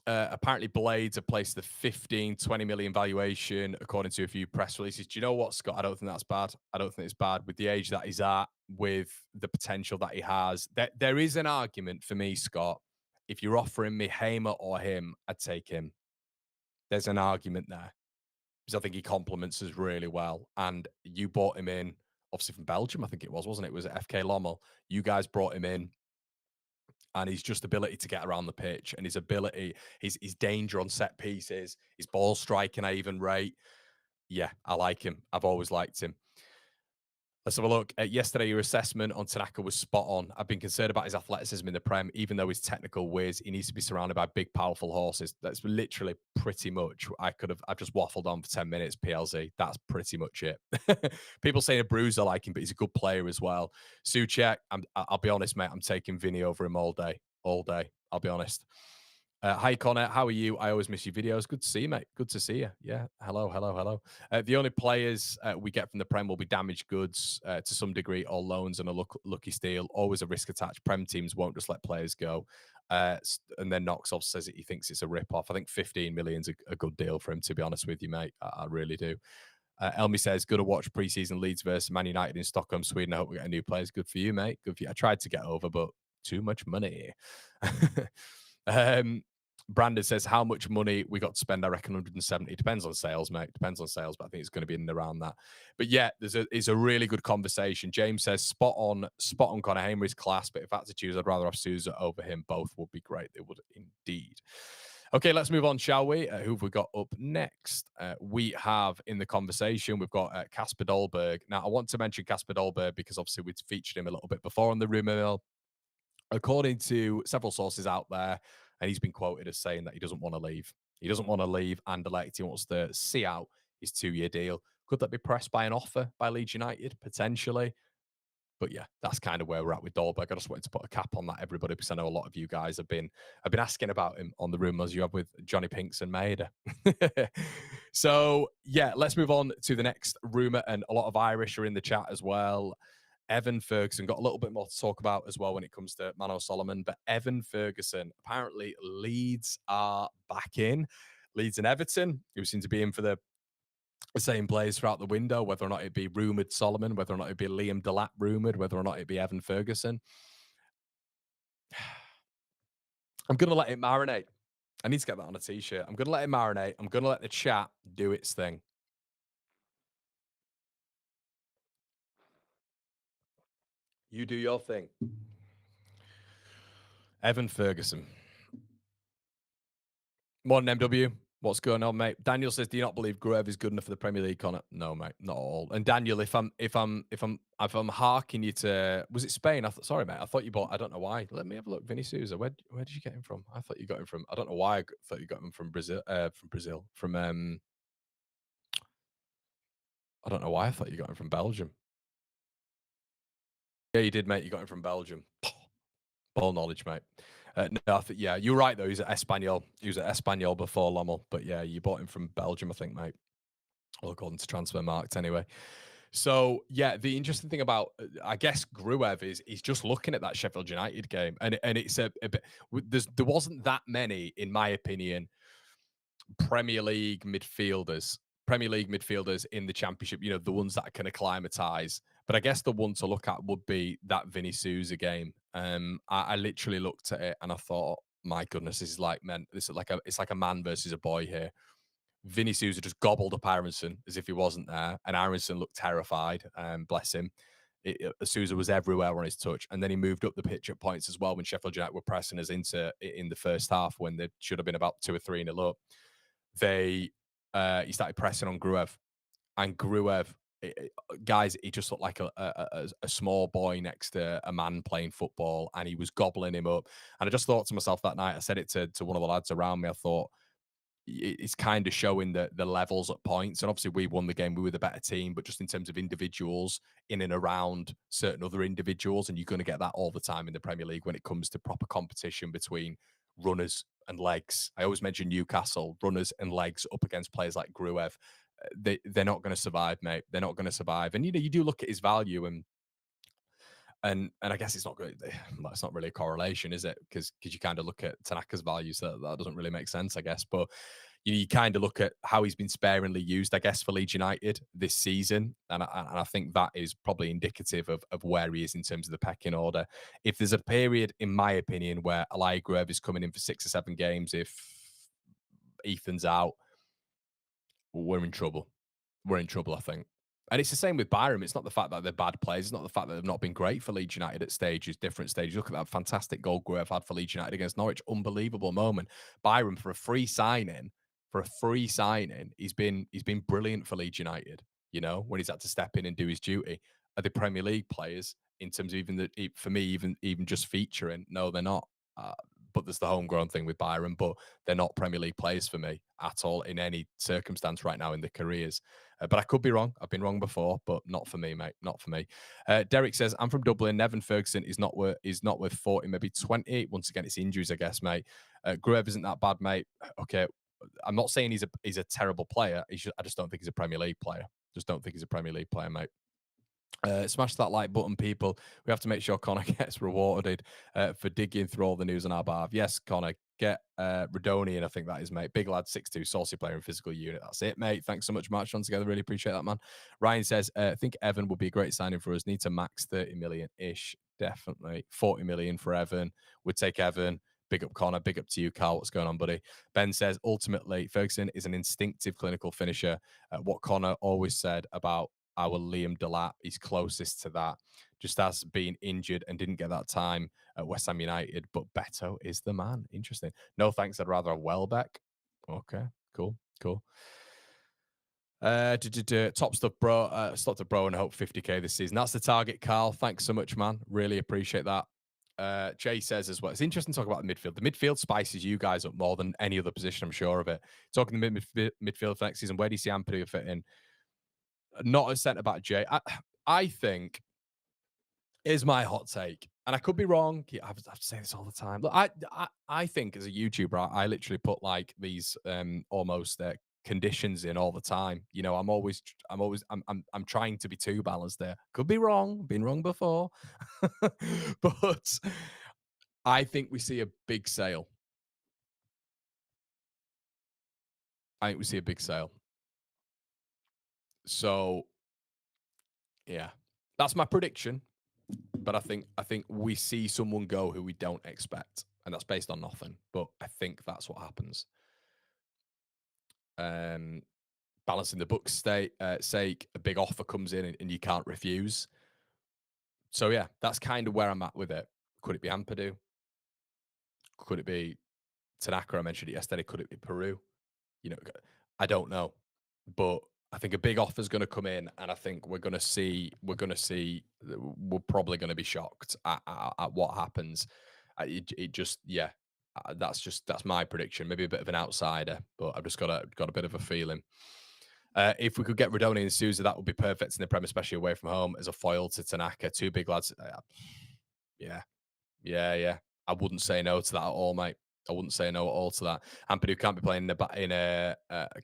Apparently, Blades have placed the 15, 20 million valuation, according to a few press releases. Do you know what, Scott? I don't think that's bad. I don't think it's bad with the age that he's at, with the potential that he has. There is an argument for me, Scott. If you're offering me Hamer or him, I'd take him. There's an argument there because I think he complements us really well. And you bought him in, obviously from Belgium, I think it was, wasn't it? It was at FK Lommel. You guys brought him in, and his just ability to get around the pitch and his ability, his danger on set pieces, his ball striking, I even rate. Yeah, I like him. I've always liked him. Let's have a look. Yesterday, your assessment on Tanaka was spot on. I've been concerned about his athleticism in the Prem, even though his technical whiz, he needs to be surrounded by big, powerful horses. That's literally pretty much. I've just waffled on for 10 minutes, PLZ. That's pretty much it. People saying a bruiser like him, but he's a good player as well. Soucek, I'll be honest, mate. I'm taking Vinny over him all day. All day. I'll be honest. Hi, Connor. How are you? I always miss your videos. Good to see you, mate. Good to see you. Yeah. Hello, hello, hello. The only players we get from the Prem will be damaged goods to some degree, or loans and a lucky steal. Always a risk attached. Prem teams won't just let players go. And then Knoxoff says that he thinks it's a rip-off. I think 15 million's a good deal for him, to be honest with you, mate. I really do. Elmi says, good to watch preseason Leeds versus Man United in Stockholm, Sweden. I hope we get a new players. Good for you, mate. Good for you. I tried to get over, but too much money. Brandon says, how much money we got to spend? I reckon 170. Depends on sales, mate. Depends on sales, but I think it's going to be in and around that. But yeah, it's a really good conversation. James says, spot on Conor Hamer is class, but if I had to choose, I'd rather have Souza over him. Both would be great. They would indeed. Okay, let's move on, shall we? Who have we got up next? We have in the conversation, we've got Kasper Dolberg. Now, I want to mention Kasper Dolberg because obviously we've featured him a little bit before on the rumour mill. According to several sources out there, and he's been quoted as saying that he doesn't want to leave. He doesn't want to leave Anderlecht. He wants to see out his 2-year deal. Could that be pressed by an offer by Leeds United? Potentially. But yeah, that's kind of where we're at with Dolberg. I just wanted to put a cap on that, everybody, because I know a lot of you guys have been asking about him on the rumours you have with Johnny Pinks and Maeda. So yeah, let's move on to the next rumour, and a lot of Irish are in the chat as well. Evan Ferguson, got a little bit more to talk about as well when it comes to Manor Solomon, but Evan Ferguson, apparently Leeds are back in. Leeds and Everton, who seem to be in for the same players throughout the window, whether or not it be rumoured Solomon, whether or not it be Liam Delap rumoured, whether or not it be Evan Ferguson. I'm going to let it marinate. I need to get that on a t-shirt. I'm going to let it marinate. I'm going to let the chat do its thing. You do your thing. Evan Ferguson. Morning, MW. What's going on, mate? Daniel says, "Do you not believe Grove is good enough for the Premier League, Connor?" No, mate, not at all. And Daniel, if I'm harking you to, was it Spain? Sorry, mate. I thought you bought. I don't know why. Let me have a look. Vinny Souza. Where did you get him from? I thought you got him from. I don't know why. I thought you got him from Brazil. I don't know why I thought you got him from Belgium. Yeah, you did, mate. You got him from Belgium. Ball knowledge, mate. No, yeah, you're right though. He was at Espanyol. He was at Espanyol before Lommel, but yeah, you bought him from Belgium, I think, mate. Well, according to Transfermarkt, anyway. So yeah, the interesting thing about I guess Gruev is just looking at that Sheffield United game, and it's a bit, there wasn't that many, in my opinion, Premier League midfielders, Premier League midfielders in the Championship. You know, the ones that can acclimatise. But I guess the one to look at would be that Vinny Souza game. I literally looked at it and I thought, my goodness, this is like man, this is like it's like a man versus a boy here. Vinny Souza just gobbled up Aronson as if he wasn't there, and Aronson looked terrified. Bless him. Souza was everywhere on his touch, and then he moved up the pitch at points as well when Sheffield United were pressing us into in the first half when they should have been about 2 or 3-0 up. They he started pressing on Gruev, and Gruev, guys, he just looked like a small boy next to a man playing football, and he was gobbling him up. And I just thought to myself that night, I said it to one of the lads around me. I thought, it's kind of showing the levels at points. And obviously, we won the game. We were the better team, but just in terms of individuals in and around certain other individuals, and you're going to get that all the time in the Premier League when it comes to proper competition between runners and legs. I always mention Newcastle, runners and legs up against players like Gruev. They're not going to survive, mate. They're not going to survive. And you know, you do look at his value, and I guess it's not good. It's not really a correlation, is it? Because you kind of look at Tanaka's values, that doesn't really make sense, I guess. But you kind of look at how he's been sparingly used, I guess, for Leeds United this season, and I think that is probably indicative of where he is in terms of the pecking order. If there's a period, in my opinion, where Eli Gruev is coming in for 6 or 7 games, if Ethan's out, we're in trouble. We're in trouble, I think. And it's the same with Byram. It's not the fact that they're bad players. It's not the fact that they've not been great for Leeds United at stages, different stages. Look at that fantastic goal Gruev had for Leeds United against Norwich. Unbelievable moment. Byram for a free signing, he's been brilliant for Leeds United. You know, when he's had to step in and do his duty. Are the Premier League players in terms of for me, even just featuring? No, they're not. Uh, but there's the homegrown thing with Byron, but they're not Premier League players for me at all in any circumstance right now in their careers. But I could be wrong. I've been wrong before, but not for me, mate. Not for me. Derek says, I'm from Dublin. Nevin Ferguson is not worth 40, maybe 20. Once again, it's injuries, I guess, mate. Gruev isn't that bad, mate. Okay. I'm not saying he's a terrible player. I just don't think he's a Premier League player. Just don't think he's a Premier League player, mate. Smash that like button, people. We have to make sure Connor gets rewarded for digging through all the news on our behalf. Yes, Connor, get Rudoni, and I think that is, mate. Big lad, 6'2", saucy player and physical unit. That's it, mate. Thanks so much, March on together. Really appreciate that, man. Ryan says, I think Evan would be a great signing for us. Need to max 30 million-ish. Definitely. 40 million for Evan. Would take Evan. Big up Connor. Big up to you, Carl. What's going on, buddy? Ben says, ultimately, Ferguson is an instinctive clinical finisher. What Connor always said about our Liam Delap is closest to that. Just as being injured and didn't get that time at West Ham United, but Beto is the man. Interesting. No thanks. I'd rather a Welbeck. Okay, cool. Top stuff, bro. Stop to bro and hope 50k this season. That's the target, Carl. Thanks so much, man. Really appreciate that. Jay says as well, it's interesting to talk about the midfield. The midfield spices you guys up more than any other position, I'm sure of it. Talking the midfield for next season, where do you see Ampadu fit in? Not a centre back, Jay. I think is my hot take, and I could be wrong. I have to say this all the time. Look, I think as a YouTuber, I literally put like these almost conditions in all the time. You know, I'm trying to be too balanced there. Could be wrong. Been wrong before, but I think we see a big sale. I think we see a big sale. So, yeah, that's my prediction. But I think we see someone go who we don't expect, and that's based on nothing. But I think that's what happens. Balancing the books sake, a big offer comes in and you can't refuse. So yeah, that's kind of where I'm at with it. Could it be Ampadu? Could it be Tanaka? I mentioned it yesterday. Could it be Peru? You know, I don't know, but I think a big offer is going to come in, and I think we're probably going to be shocked at what happens. It just, yeah, that's my prediction. Maybe a bit of an outsider, but I've just got a bit of a feeling. If we could get Rudoni and Souza, that would be perfect in the Prem, especially away from home as a foil to Tanaka. Two big lads. Yeah. I wouldn't say no to that at all, mate. I wouldn't say no at all to that. Ampadu can't be playing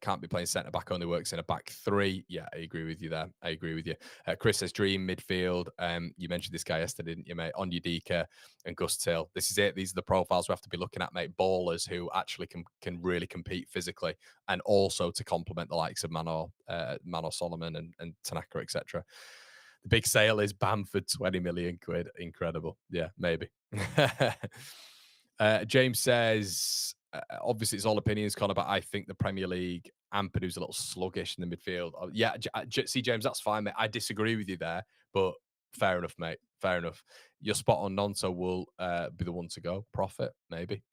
can't be playing centre back. Only works in a back three. Yeah, I agree with you there. I agree with you. Chris says dream midfield. You mentioned this guy yesterday, didn't you, mate? Onyedika and Gus Till. This is it. These are the profiles we have to be looking at, mate. Ballers who actually can really compete physically, and also to complement the likes of Manor Solomon and Tanaka, etc. The big sale is Bamford, 20 million quid. Incredible. Yeah, maybe. James says, obviously it's all opinions, Connor, but I think the Premier League, Ampadu's a little sluggish in the midfield. Oh, yeah, see, James, that's fine, mate. I disagree with you there, but fair enough, mate. Fair enough. You're spot on. Nonso will be the one to go. Profit, maybe.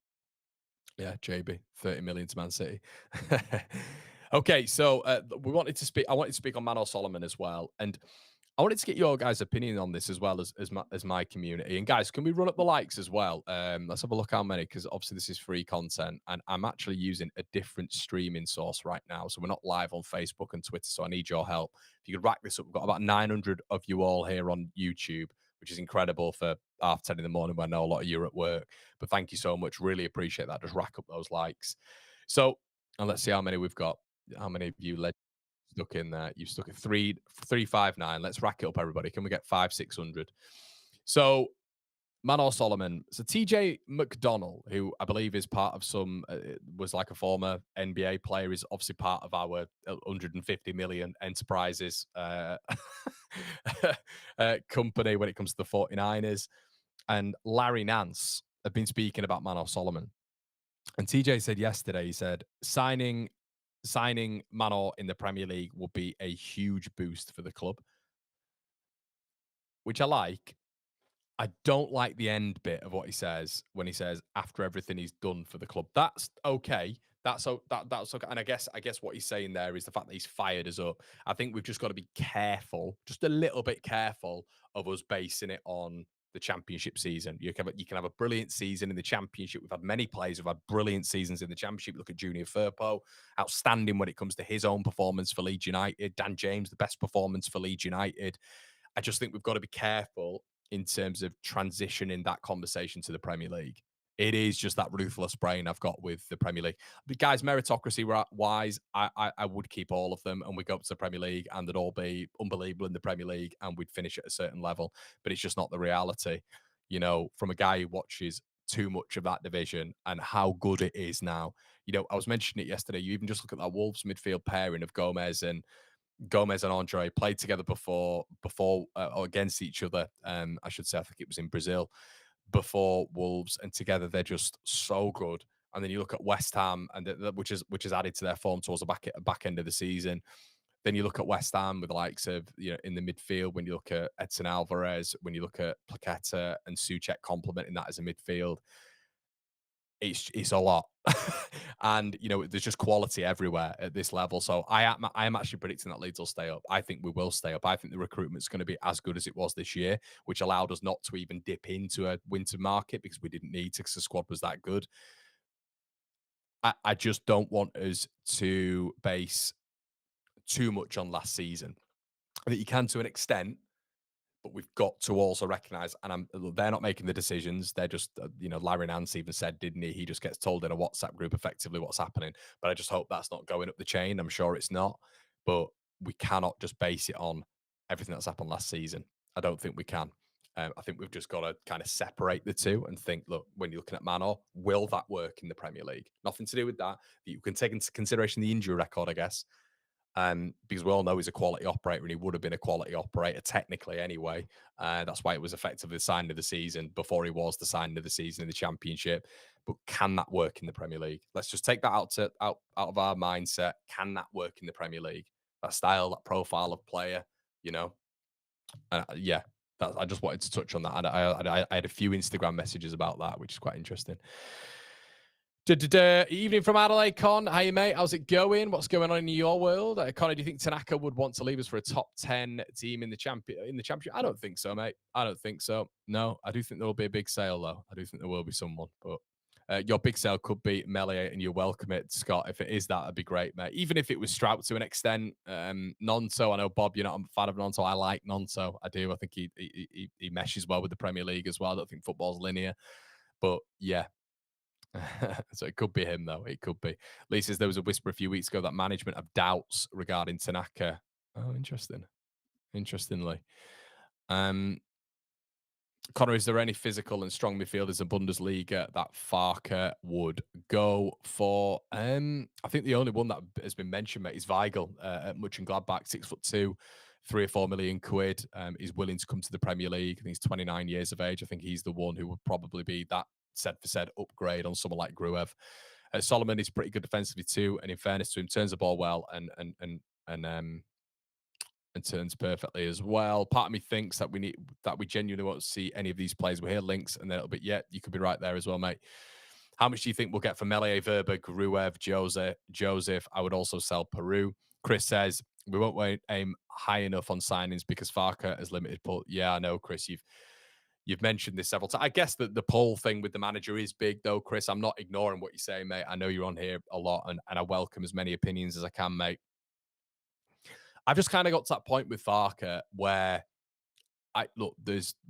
Yeah, JB, 30 million to Man City. Okay, so we wanted to speak. I wanted to speak on Manor Solomon as well, and I wanted to get your guys' opinion on this as well as my community. And guys, can we run up the likes as well? Let's have a look how many, because obviously this is free content, and I'm actually using a different streaming source right now, so we're not live on Facebook and Twitter. So I need your help. If you could rack this up, we've got about 900 of you all here on YouTube, which is incredible for 10:30 in the morning when I know a lot of you are at work. But thank you so much. Really appreciate that. Just rack up those likes. So, and let's see how many we've got. How many of you stuck in there? You've stuck at 359. Let's rack it up, everybody. Can we get 500-600? So, Manor Solomon. So TJ McDonnell, who I believe is part of was like a former NBA player, is obviously part of our 150 million enterprises company when it comes to the 49ers. And Larry Nance have been speaking about Manor Solomon. And TJ said yesterday, he said, signing Manor in the Premier League will be a huge boost for the club, which I like. I don't like the end bit of what he says when he says after everything he's done for the club. That's okay. That's okay. And I guess what he's saying there is the fact that he's fired us up. I think we've just got to be careful, just a little bit careful of us basing it on the championship season. You can have a brilliant season in the championship. We've had many players who've had brilliant seasons in the championship. Look at Junior Firpo, outstanding when it comes to his own performance for Leeds United. Dan James, the best performance for Leeds United. I just think we've got to be careful in terms of transitioning that conversation to the Premier League. It is just that ruthless brain I've got with the Premier League. But guys, meritocracy wise, I would keep all of them and we'd go up to the Premier League and they'd all be unbelievable in the Premier League and we'd finish at a certain level. But it's just not the reality, you know, from a guy who watches too much of that division and how good it is now. You know, I was mentioning it yesterday. You even just look at that Wolves midfield pairing of Gomez and Andre played together before or against each other. I should say, I think it was in Brazil before Wolves, and together they're just so good. And then you look at West Ham, and which is added to their form towards the back end of the season. Then you look at West Ham with the likes of, you know, in the midfield, when you look at Edson Alvarez, when you look at Plaqueta and Soucek complementing that as a midfield, it's a lot. And you know, there's just quality everywhere at this level. So I am actually predicting that Leeds will stay up. I think we will stay up. I think the recruitment's going to be as good as it was this year, which allowed us not to even dip into a winter market because we didn't need to, because the squad was that good. I just don't want us to base too much on last season. That you can to an extent, but we've got to also recognize, and they're not making the decisions. They're just, you know, Larry Nance even said, didn't he? He just gets told in a WhatsApp group effectively what's happening. But I just hope that's not going up the chain. I'm sure it's not. But we cannot just base it on everything that's happened last season. I don't think we can. I think we've just got to kind of separate the two and think, look, when you're looking at Manor, will that work in the Premier League? Nothing to do with that. You can take into consideration the injury record, I guess. Because we all know he's a quality operator and he would have been a quality operator technically anyway. That's why it was effectively the signing of the season before he was the signing of the season in the Championship. But can that work in the Premier League? Let's just take that out of our mindset. Can that work in the Premier League? That style, that profile of player, you know? Yeah, I just wanted to touch on that. And I had a few Instagram messages about that, which is quite interesting. Evening from Adelaide, Con. Hey, mate. How's it going? What's going on in your world? Connor, do you think Tanaka would want to leave us for a top 10 team in the championship? I don't think so, mate. I don't think so. No, I do think there will be a big sale, though. I do think there will be someone. But your big sale could be Melee, and you're welcome it, Scott. If it is that, it'd be great, mate. Even if it was Strout to an extent. Nonso, I know, Bob, you're not a fan of Nonso. I like Nonso. I do. I think he meshes well with the Premier League as well. I don't think football's linear. But, yeah. So it could be him, though. It could be. Lee says there was a whisper a few weeks ago that management have doubts regarding Tanaka. Oh, interesting. Interestingly. Um, Connor, is there any physical and strong midfielders in Bundesliga that Farke would go for? I think the only one that has been mentioned, mate, is Weigl at Mönchengladbach, 6'2", 3 or 4 million quid. Is willing to come to the Premier League. I think he's 29 years of age. I think he's the one who would probably be that said for said upgrade on someone like Gruev. Solomon is pretty good defensively too, and in fairness to him, turns the ball well and turns perfectly as well. Part of me thinks that we genuinely won't see any of these players. We hear links and then it'll be, yeah, you could be right there as well, mate. How much do you think we'll get for Melie, Verba, Gruev, Joseph? I would also sell Peru. Chris says we won't aim high enough on signings because Farke has limited pull. Yeah, I know, Chris. You've mentioned this several times. I guess that the poll thing with the manager is big, though, Chris. I'm not ignoring what you're saying, mate. I know you're on here a lot, and I welcome as many opinions as I can, mate. I've just kind of got to that point with Farke where I look.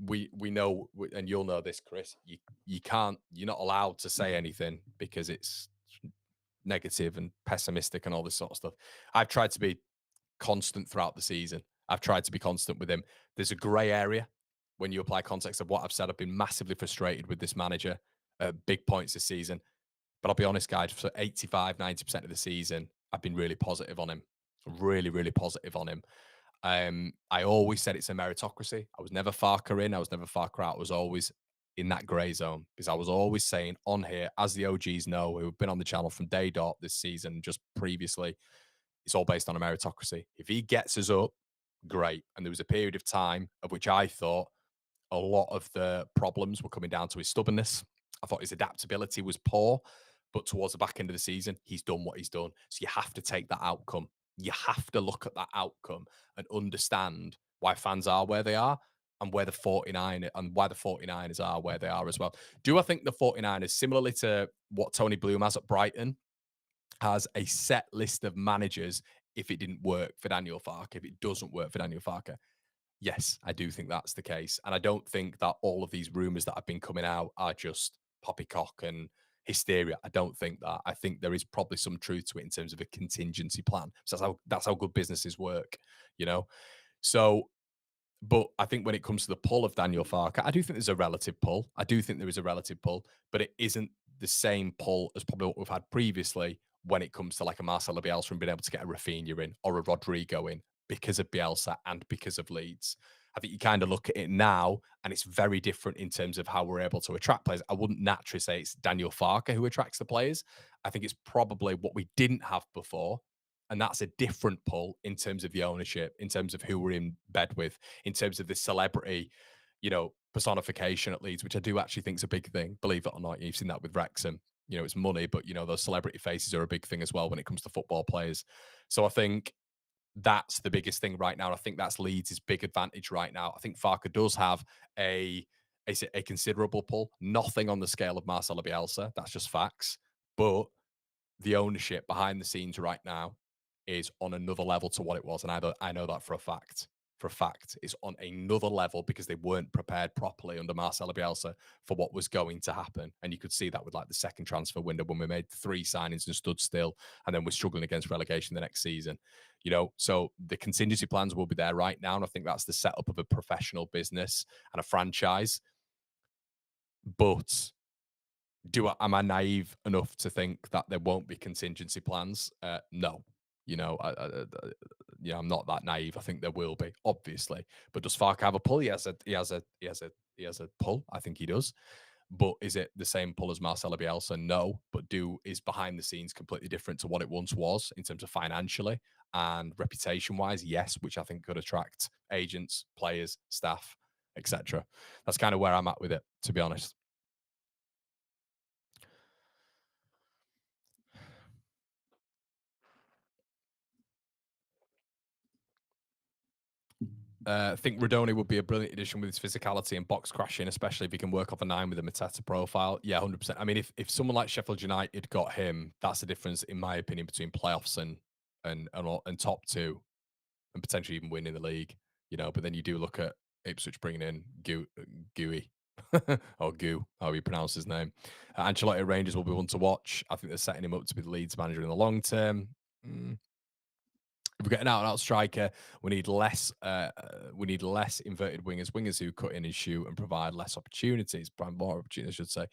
We know, and you'll know this, Chris. You're not allowed to say anything because it's negative and pessimistic and all this sort of stuff. I've tried to be constant throughout the season. I've tried to be constant with him. There's a grey area when you apply context of what I've said. I've been massively frustrated with this manager at big points this season. But I'll be honest, guys, for 85, 90% of the season, I've been really positive on him. Really, really positive on him. I always said it's a meritocracy. I was never Farker in, I was never Farker out. I was always in that grey zone because I was always saying on here, as the OGs know, who've been on the channel from day dot this season, just previously, it's all based on a meritocracy. If he gets us up, great. And there was a period of time of which I thought a lot of the problems were coming down to his stubbornness. I thought his adaptability was poor, but towards the back end of the season, he's done what he's done. So you have to take that outcome. You have to look at that outcome and understand why fans are where they are and where the 49 and why the 49ers are where they are as well. Do I think the 49ers, similarly to what Tony Bloom has at Brighton, has a set list of managers if it didn't work for Daniel Farke, if it doesn't work for Daniel Farke? Yes, I do think that's the case. And I don't think that all of these rumors that have been coming out are just poppycock and hysteria. I don't think that. I think there is probably some truth to it in terms of a contingency plan. So that's how good businesses work, you know? So, but I think when it comes to the pull of Daniel Farke, I do think there's a relative pull. I do think there is a relative pull, but it isn't the same pull as probably what we've had previously when it comes to like a Marcelo Bielsa and being able to get a Rafinha in or a Rodrigo in because of Bielsa and because of Leeds. I think you kind of look at it now and it's very different in terms of how we're able to attract players. I wouldn't naturally say it's Daniel Farke who attracts the players. I think it's probably what we didn't have before. And that's a different pull in terms of the ownership, in terms of who we're in bed with, in terms of the celebrity, personification at Leeds, which I do actually think is a big thing. Believe it or not, you've seen that with Wrexham. It's money, but those celebrity faces are a big thing as well when it comes to football players. So I think that's the biggest thing right now. And I think that's Leeds' big advantage right now. I think Farke does have a considerable pull. Nothing on the scale of Marcelo Bielsa. That's just facts. But the ownership behind the scenes right now is on another level to what it was. And I know that for a fact. For a fact, it's on another level because they weren't prepared properly under Marcelo Bielsa for what was going to happen. And you could see that with like the second transfer window when we made 3 signings and stood still, and then we're struggling against relegation the next season. So the contingency plans will be there right now. And I think that's the setup of a professional business and a franchise. But am I naive enough to think that there won't be contingency plans? No. I'm not that naive. I think there will be, obviously. But does Farke have a pull? He has a pull. I think he does. But is it the same pull as Marcelo Bielsa? No. But is behind the scenes completely different to what it once was in terms of financially and reputation wise? Yes, which I think could attract agents, players, staff, etc. That's kind of where I'm at with it, to be honest. I think Rudoni would be a brilliant addition with his physicality and box crashing, especially if he can work off a 9 with a Mateta profile. Yeah, 100%. I mean, if someone like Sheffield United got him, that's the difference, in my opinion, between playoffs and top 2 and potentially even winning the league. But then you do look at Ipswich bringing in Gooey. or Goo, how you pronounce his name. Ancelotti at Rangers will be one to watch. I think they're setting him up to be the Leeds manager in the long term. Mm, if we get an out-and-out striker, we need less inverted wingers, wingers who cut in and shoot and provide less opportunities, provide more opportunities, I should say.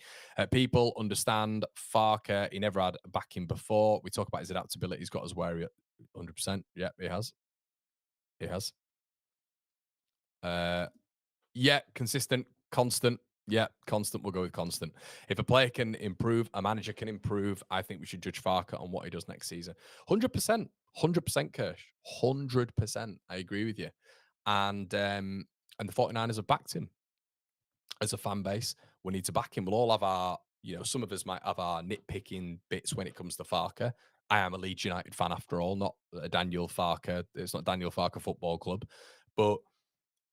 People understand Farker. He never had a backing before. We talk about his adaptability. He's got us where he 100%. Yeah, he has. He has. Uh, yeah, consistent, constant. Yeah, constant. We'll go with constant. If a player can improve, a manager can improve, I think we should judge Farker on what he does next season. 100%. 100% Kirsch. 100%. I agree with you. And the 49ers have backed him as a fan base. We need to back him. We'll all have our, some of us might have our nitpicking bits when it comes to Farker. I am a Leeds United fan after all, not a Daniel Farker. It's not Daniel Farker Football Club. But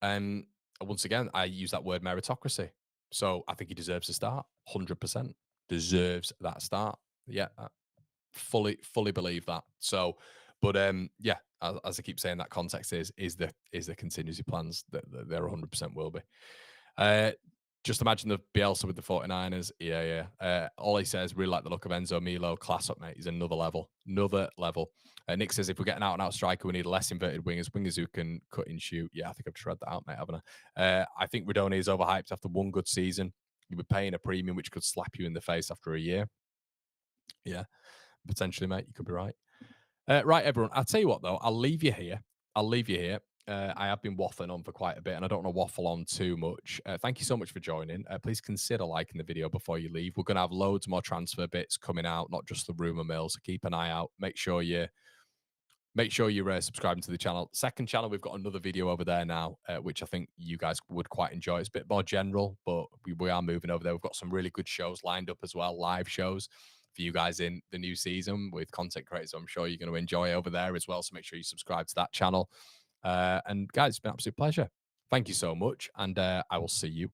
once again, I use that word meritocracy. So I think he deserves a start. 100% deserves that start. Yeah, I fully believe that. So, but yeah, as I keep saying, that context is the contingency plans that there 100% will be. Just imagine the Bielsa with the 49ers. Yeah, yeah. Ollie says, really like the look of Enzo Milo. Class up, mate. He's another level. Another level. Nick says, if we get an out-and-out striker, we need less inverted wingers. Wingers who can cut and shoot. Yeah, I think I've just read that out, mate, haven't I? I think Rudoni is overhyped after one good season. You'll be paying a premium, which could slap you in the face after a year. Yeah, potentially, mate. You could be right. Right, everyone. I'll tell you what, though. I'll leave you here. I have been waffling on for quite a bit, and I don't want to waffle on too much. Thank you so much for joining. Please consider liking the video before you leave. We're going to have loads more transfer bits coming out, not just the rumor mill. So keep an eye out. Make sure you're subscribing to the channel. Second channel, we've got another video over there now, which I think you guys would quite enjoy. It's a bit more general, but we are moving over there. We've got some really good shows lined up as well, live shows for you guys in the new season with content creators. I'm sure you're going to enjoy over there as well. So make sure you subscribe to that channel. And guys, it's been an absolute pleasure. Thank you so much. And I will see you